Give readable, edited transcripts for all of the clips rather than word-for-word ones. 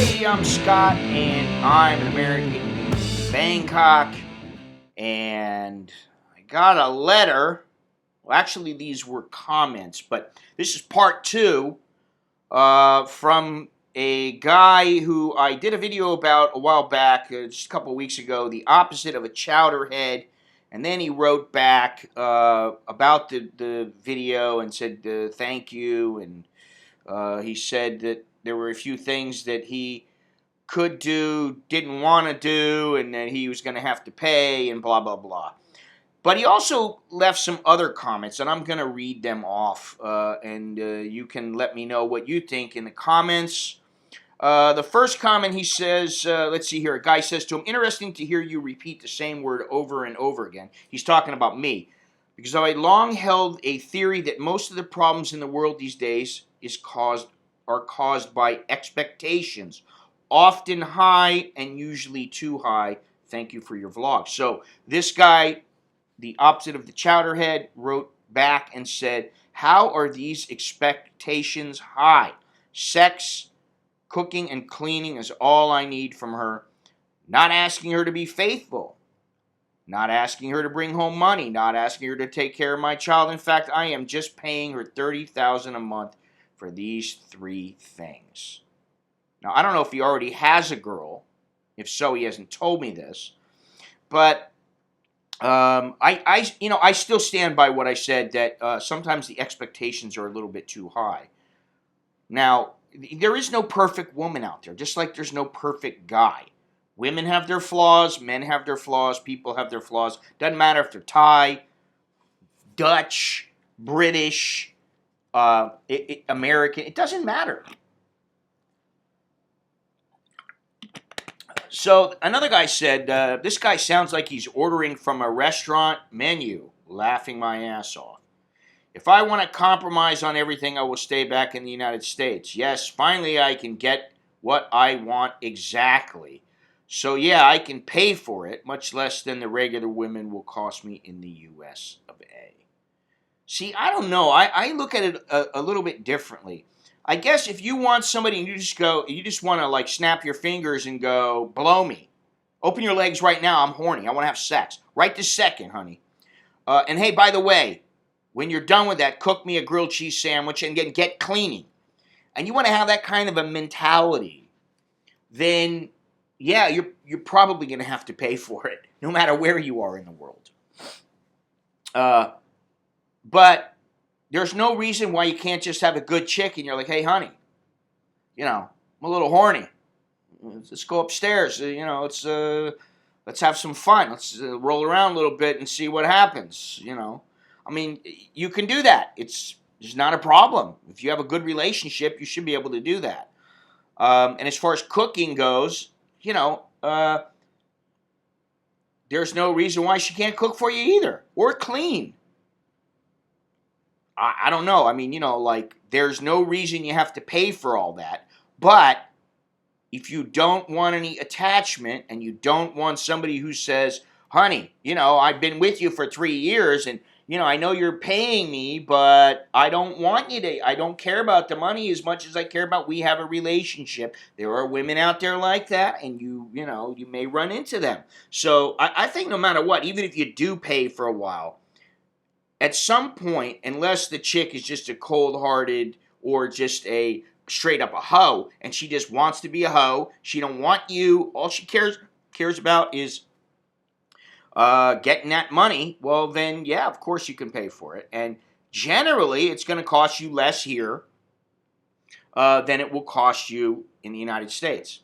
Hey, I'm Scott, and I'm an American in Bangkok, and I got a letter. Well, actually, these were comments, but this is part two from a guy who I did a video about a while back, just a couple of weeks ago, the opposite of a chowderhead. And then he wrote back about the video and said thank you, and he said that there were a few things that he could do, didn't want to do, and that he was going to have to pay, and blah, blah, blah. But he also left some other comments, and I'm going to read them off, and you can let me know what you think in the comments. The first comment, he says, let's see here, a guy says to him, interesting to hear you repeat the same word over and over again. He's talking about me. Because I long held a theory that most of the problems in the world these days are caused by expectations, often high and usually too high. Thank you for your vlog. So this guy, the opposite of the chowderhead, wrote back and said, how are these expectations high? Sex, cooking, and cleaning is all I need from her. Not asking her to be faithful. Not asking her to bring home money. Not asking her to take care of my child. In fact, I am just paying her $30,000 a month for these three things. Now, I don't know if he already has a girl. If so, he hasn't told me this. But I still stand by what I said, that sometimes the expectations are a little bit too high. Now, there is no perfect woman out there, just like there's no perfect guy. Women have their flaws, men have their flaws, people have their flaws. Doesn't matter if they're Thai, Dutch, British, American. It doesn't matter. So another guy said, this guy sounds like he's ordering from a restaurant menu, laughing my ass off. If I want to compromise on everything, I will stay back in the United States. Yes, finally I can get what I want exactly. So yeah, I can pay for it, much less than the regular women will cost me in the U.S. of A. See, I don't know. I look at it a little bit differently. I guess if you want somebody and you just want to like snap your fingers and go, blow me. Open your legs right now. I'm horny. I want to have sex. Right this second, honey. And hey, by the way, when you're done with that, cook me a grilled cheese sandwich and get cleaning. And you want to have that kind of a mentality, then yeah, you're probably going to have to pay for it, no matter where you are in the world. But there's no reason why you can't just have a good chick and you're like, hey, honey, I'm a little horny. Let's go upstairs. Let's have some fun. Let's roll around a little bit and see what happens. I mean, you can do that. It's not a problem. If you have a good relationship, you should be able to do that. And as far as cooking goes, there's no reason why she can't cook for you either, or clean. I don't know. I mean, there's no reason you have to pay for all that. But if you don't want any attachment and you don't want somebody who says, honey, I've been with you for 3 years and, I know you're paying me, but I don't want you to, I don't care about the money as much as I care about we have a relationship. There are women out there like that, and you may run into them. So I think no matter what, even if you do pay for a while, at some point, unless the chick is just a cold-hearted or just a straight up a hoe, and she just wants to be a hoe, she don't want you, all she cares about is getting that money, well then, yeah, of course you can pay for it. And generally, it's going to cost you less here than it will cost you in the United States.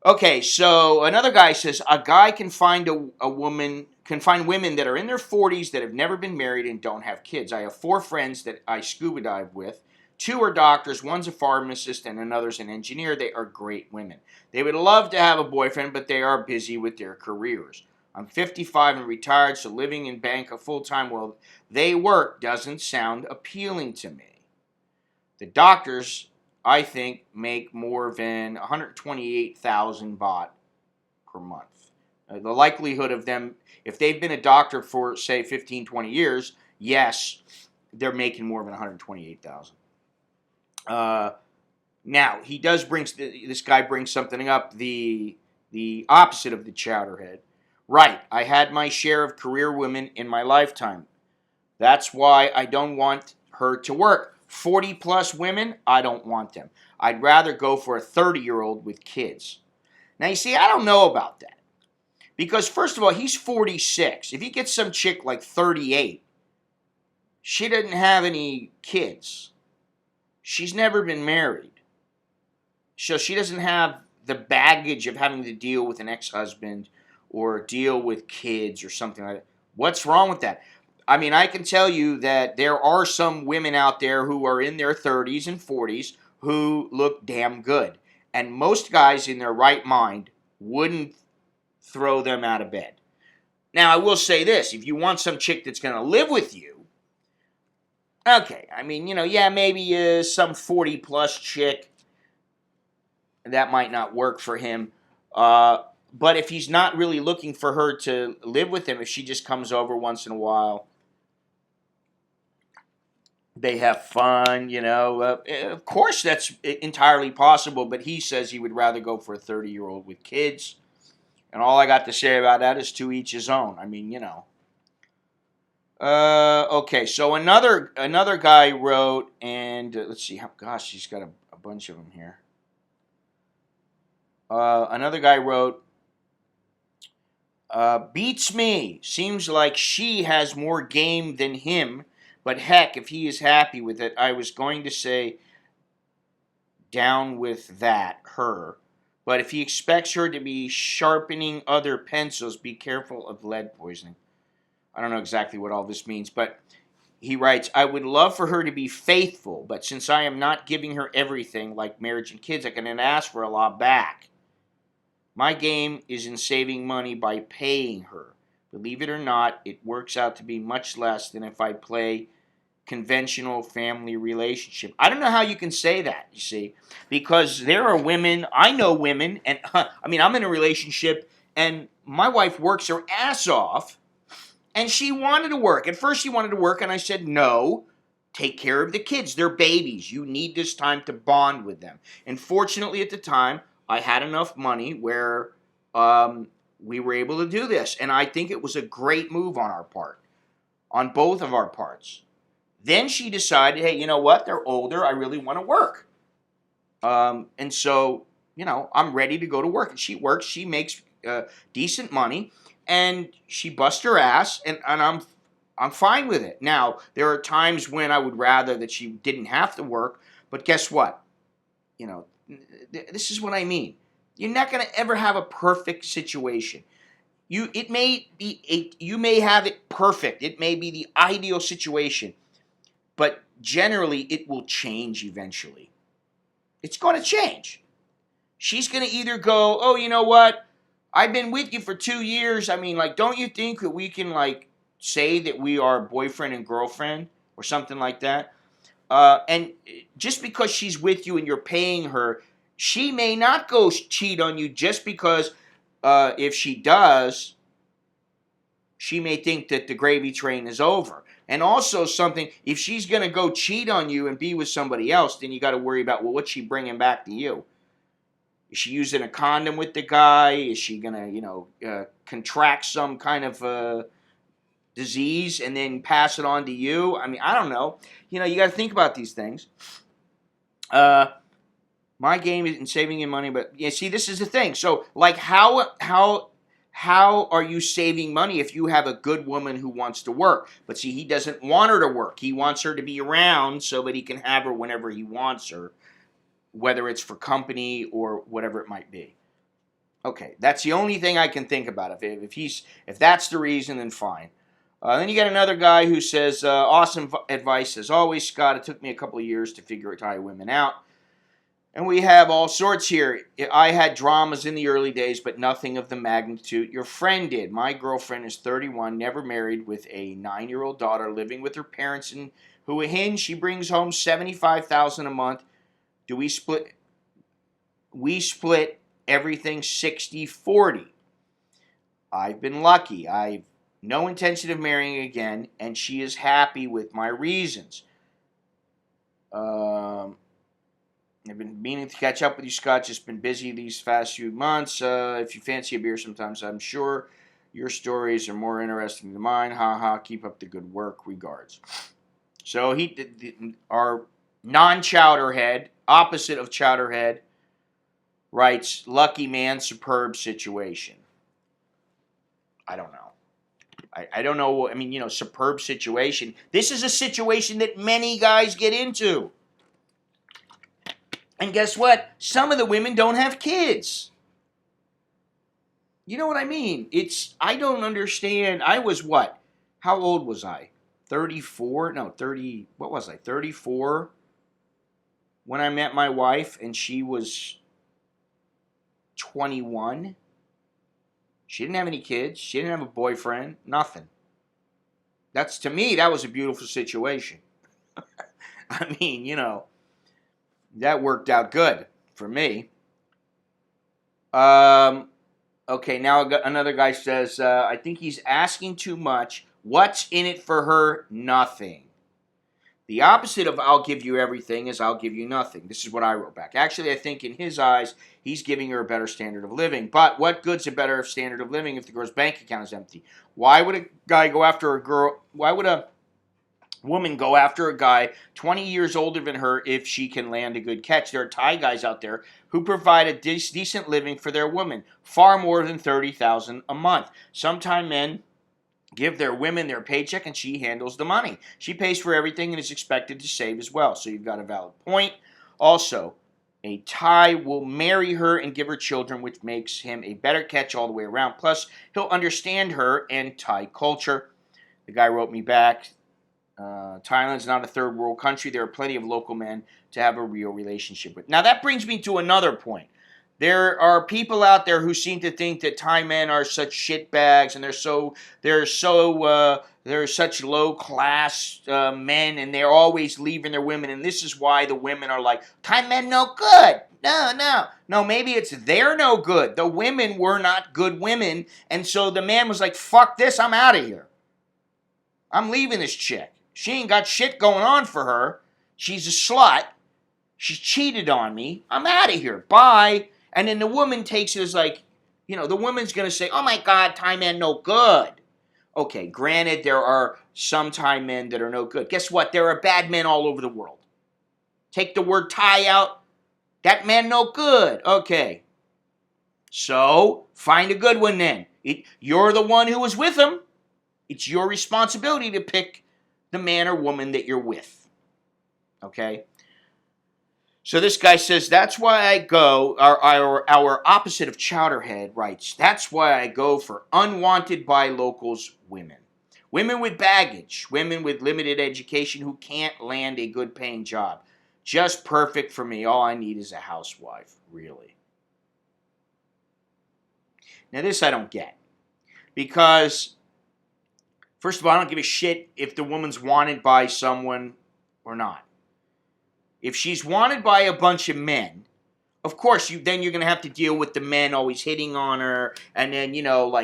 Okay, so another guy says, a guy can find women that are in their 40s that have never been married and don't have kids. I have 4 friends that I scuba dive with. 2 are doctors, one's a pharmacist, and another's an engineer. They are great women. They would love to have a boyfriend, but they are busy with their careers. I'm 55 and retired, so living in Bangkok full-time while they work doesn't sound appealing to me. The doctors, I think, make more than 128,000 baht per month. The likelihood of them, if they've been a doctor for, say, 15, 20 years, yes, they're making more than 128,000. Now, he does bring, this guy brings something up, the opposite of the chowderhead. Right, I had my share of career women in my lifetime. That's why I don't want her to work. 40 plus women, I don't want them. I'd rather go for a 30-year-old with kids. Now, you see, I don't know about that. Because, first of all, he's 46. If he gets some chick like 38, she doesn't have any kids. She's never been married. So she doesn't have the baggage of having to deal with an ex-husband or deal with kids or something like that. What's wrong with that? I mean, I can tell you that there are some women out there who are in their 30s and 40s who look damn good. And most guys in their right mind wouldn't throw them out of bed. Now, I will say this. If you want some chick that's going to live with you, okay, I mean, yeah, maybe some 40-plus chick, that might not work for him. But if he's not really looking for her to live with him, if she just comes over once in a while, they have fun, of course that's entirely possible, but he says he would rather go for a 30-year-old with kids. And all I got to say about that is to each his own. I mean, Okay, so another guy wrote, and let's see, gosh, he's got a bunch of them here. Another guy wrote, beats me. Seems like she has more game than him, but heck, if he is happy with it, I was going to say down with that, her. But if he expects her to be sharpening other pencils, be careful of lead poisoning. I don't know exactly what all this means, but he writes, I would love for her to be faithful, but since I am not giving her everything, like marriage and kids, I can ask for a lot back. My game is in saving money by paying her. Believe it or not, it works out to be much less than if I play conventional family relationship. I don't know how you can say that, you see, because there are women, I know women, and I mean, I'm in a relationship, and my wife works her ass off, and she wanted to work. At first she wanted to work, and I said, no, take care of the kids. They're babies. You need this time to bond with them. And fortunately at the time, I had enough money where we were able to do this. And I think it was a great move on our part, on both of our parts. Then she decided, hey, you know what? They're older. I really want to work. And so, I'm ready to go to work. And she works. She makes decent money. And she busts her ass. And I'm fine with it. Now, there are times when I would rather that she didn't have to work. But guess what? This is what I mean. You're not going to ever have a perfect situation. You may have it perfect. It may be the ideal situation, but generally it will change eventually. It's going to change. She's going to either go, oh, you know what? I've been with you for 2 years. I mean, don't you think that we can say that we are boyfriend and girlfriend or something like that? And just because she's with you and you're paying her, she may not go cheat on you just because if she does, she may think that the gravy train is over. And also something, if she's going to go cheat on you and be with somebody else, then you got to worry about, well, what's she bringing back to you? Is she using a condom with the guy? Is she going to, contract some kind of disease and then pass it on to you? I mean, I don't know. You got to think about these things. My game is in saving you money, but see, this is the thing. So, how are you saving money if you have a good woman who wants to work? But see, he doesn't want her to work. He wants her to be around so that he can have her whenever he wants her, whether it's for company or whatever it might be. Okay, that's the only thing I can think about. If that's the reason, then fine. Then you got another guy who says, awesome advice as always, Scott. It took me a couple of years to figure Thai women out. And we have all sorts here. I had dramas in the early days, but nothing of the magnitude your friend did. My girlfriend is 31, never married, with a 9-year-old daughter, living with her parents in Hua Hin. She brings home $75,000 a month. Do we split? We split everything 60-40. I've been lucky. I've no intention of marrying again, and she is happy with my reasons. I've been meaning to catch up with you, Scott. Just been busy these past few months. If you fancy a beer sometimes, I'm sure your stories are more interesting than mine. Ha ha. Keep up the good work. Regards. So our non-chowderhead, opposite of chowderhead, writes, lucky man, superb situation. I don't know. I don't know. I mean, superb situation. This is a situation that many guys get into. And guess what? Some of the women don't have kids. You know what I mean? I don't understand. I was what? How old was I? 34? No, 30. What was I? 34 when I met my wife, and she was 21. She didn't have any kids. She didn't have a boyfriend. Nothing. To me, that was a beautiful situation. I mean, that worked out good for me. Okay, now another guy says, I think he's asking too much. What's in it for her? Nothing. The opposite of I'll give you everything is I'll give you nothing. This is what I wrote back. Actually, I think in his eyes, he's giving her a better standard of living. But what good's a better standard of living if the girl's bank account is empty? Why would a guy go after a girl? Why would a woman go after a guy 20 years older than her if she can land a good catch? There are Thai guys out there who provide a decent living for their women, far more than $30,000 a month. Sometimes men give their women their paycheck and she handles the money. She pays for everything and is expected to save as well. So you've got a valid point. Also, a Thai will marry her and give her children, which makes him a better catch all the way around. Plus, he'll understand her and Thai culture. The guy wrote me back, Thailand's not a third world country. There are plenty of local men to have a real relationship with. Now, that brings me to another point. There are people out there who seem to think that Thai men are such shitbags and they're such low class men, and they're always leaving their women. And this is why the women are like, Thai men no good. No. Maybe it's they're no good. The women were not good women, and so the man was like, fuck this, I'm out of here. I'm leaving this chick. She ain't got shit going on for her. She's a slut. She cheated on me. I'm out of here. Bye. And then the woman takes it as like, the woman's going to say, oh my God, Thai men no good. Okay, granted, there are some Thai men that are no good. Guess what? There are bad men all over the world. Take the word Thai out. That man no good. Okay. So, find a good one then. You're the one who was with him. It's your responsibility to pick the man or woman that you're with. Okay? So this guy says, that's why I go, our opposite of Chowderhead writes, that's why I go for unwanted by locals women. Women with baggage, women with limited education who can't land a good paying job. Just perfect for me. All I need is a housewife, really. Now this I don't get. Because, first of all, I don't give a shit if the woman's wanted by someone or not. If she's wanted by a bunch of men, of course, then you're going to have to deal with the men always hitting on her. And then,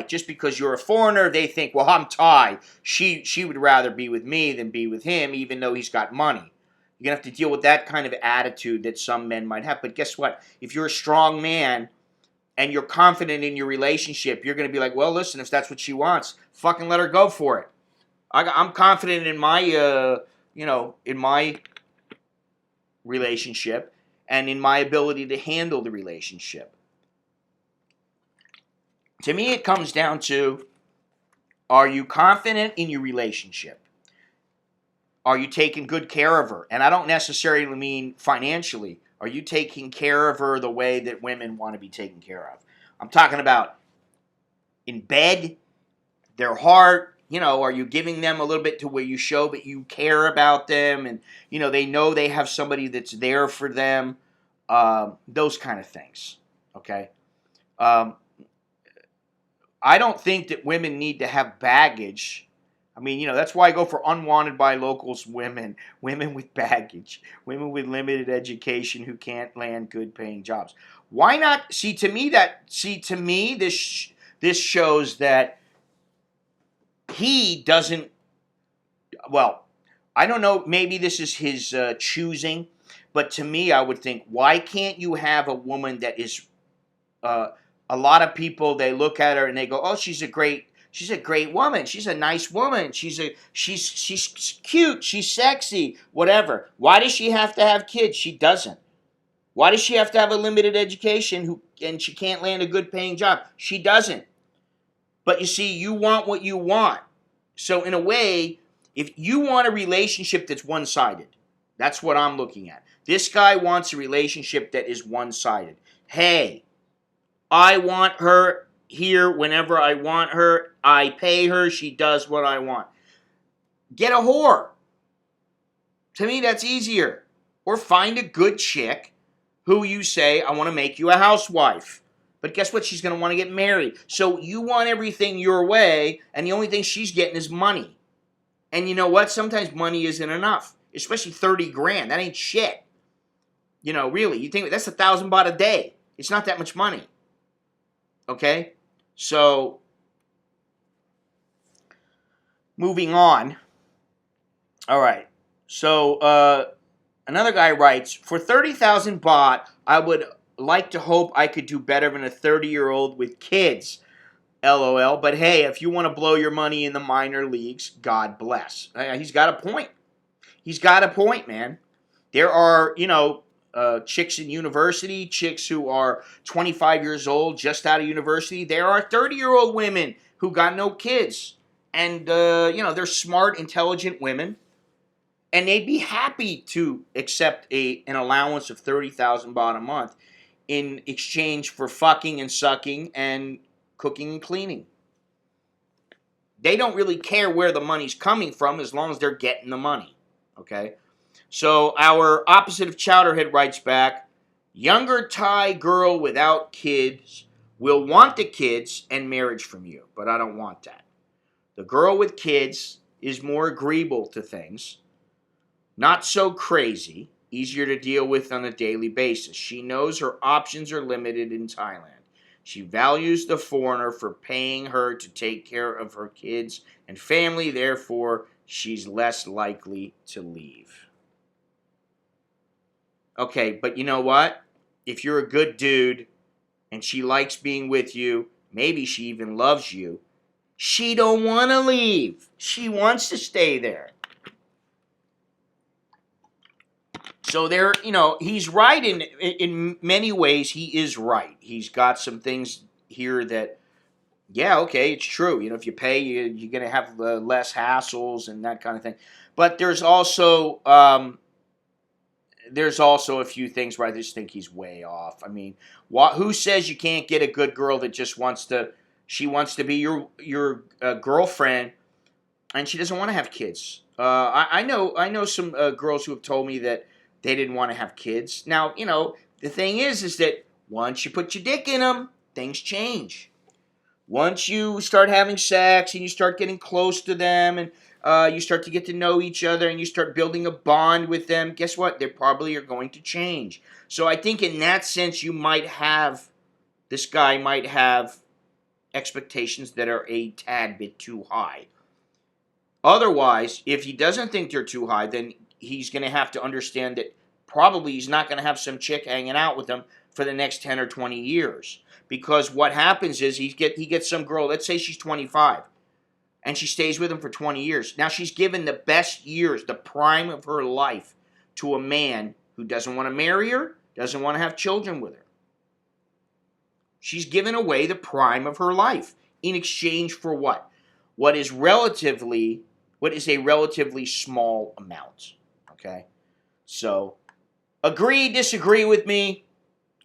just because you're a foreigner, they think, well, I'm Thai. She would rather be with me than be with him, even though he's got money. You're going to have to deal with that kind of attitude that some men might have. But guess what? If you're a strong man and you're confident in your relationship, you're going to be like, well, listen, if that's what she wants, fucking let her go for it. I'm confident in my, in my relationship and in my ability to handle the relationship. To me, it comes down to, are you confident in your relationship? Are you taking good care of her? And I don't necessarily mean financially. Are you taking care of her the way that women want to be taken care of? I'm talking about in bed, their heart. Are you giving them a little bit to where you show that you care about them and, they know they have somebody that's there for them, those kind of things, okay? I don't think that women need to have baggage. I mean, that's why I go for unwanted by locals women with baggage, women with limited education who can't land good paying jobs. Why not? To me, this shows that he doesn't, well, I don't know, maybe this is his choosing, But to me, I would think, why can't you have a woman that is, a lot of people, they look at her and they go, oh, she's a great woman. She's a nice woman. She's cute. She's sexy. Whatever. Why does she have to have kids? She doesn't. Why does she have to have a limited education and she can't land a good paying job? She doesn't. But you see, you want what you want. So in a way, if you want a relationship that's one-sided, that's what I'm looking at. This guy wants a relationship that is one-sided. Hey, I want her here whenever I want her. I pay her. She does what I want. Get a whore. To me, that's easier. Or find a good chick who you say, I want to make you a housewife. But guess what? She's going to want to get married. So you want everything your way, and the only thing she's getting is money. And you know what? Sometimes money isn't enough. Especially 30 grand. That ain't shit. You know, really. You think that's 1,000 baht a day. It's not that much money. Okay? So, moving on. All right. So, another guy writes, for 30,000 baht, I would like to hope I could do better than a 30-year-old with kids. LOL. But hey, if you want to blow your money in the minor leagues, God bless. He's got a point. He's got a point, man. There are, chicks in university, chicks who are 25 years old, just out of university. There are 30-year-old women who got no kids. And, they're smart, intelligent women. And they'd be happy to accept an allowance of 30,000 baht a month in exchange for fucking and sucking and cooking and cleaning. They don't really care where the money's coming from as long as they're getting the money. Okay? So our opposite of Chowderhead writes back, younger Thai girl without kids will want the kids and marriage from you, but I don't want that. The girl with kids is more agreeable to things, not so crazy, easier to deal with on a daily basis. She knows her options are limited in Thailand. She values the foreigner for paying her to take care of her kids and family, therefore she's less likely to leave. Okay, but you know what? If you're a good dude and she likes being with you, maybe she even loves you, she don't want to leave. She wants to stay there. So there, he's right in many ways. He is right. He's got some things here that, yeah, okay, it's true. If you pay, you're going to have less hassles and that kind of thing. But there's also a few things where I just think he's way off. I mean, who says you can't get a good girl that just wants to be your girlfriend, and she doesn't want to have kids? I know some girls who have told me that they didn't want to have kids. Now, the thing is that once you put your dick in them, things change. Once you start having sex and you start getting close to them and you start to get to know each other and you start building a bond with them, guess what? They probably are going to change. So I think in that sense, this guy might have expectations that are a tad bit too high. Otherwise, if he doesn't think they're too high, then he's going to have to understand that probably he's not going to have some chick hanging out with him for the next 10 or 20 years. Because what happens is he gets some girl, let's say she's 25, and she stays with him for 20 years. Now she's given the best years, the prime of her life, to a man who doesn't want to marry her, doesn't want to have children with her. She's given away the prime of her life in exchange for what? What is a relatively small amount. Okay? So, agree, disagree with me,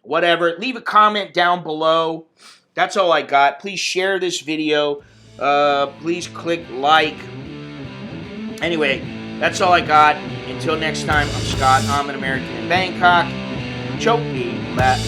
whatever. Leave a comment down below. That's all I got. Please share this video. Please click like. Anyway, that's all I got. Until next time, I'm Scott. I'm an American in Bangkok. Choke me, Lat.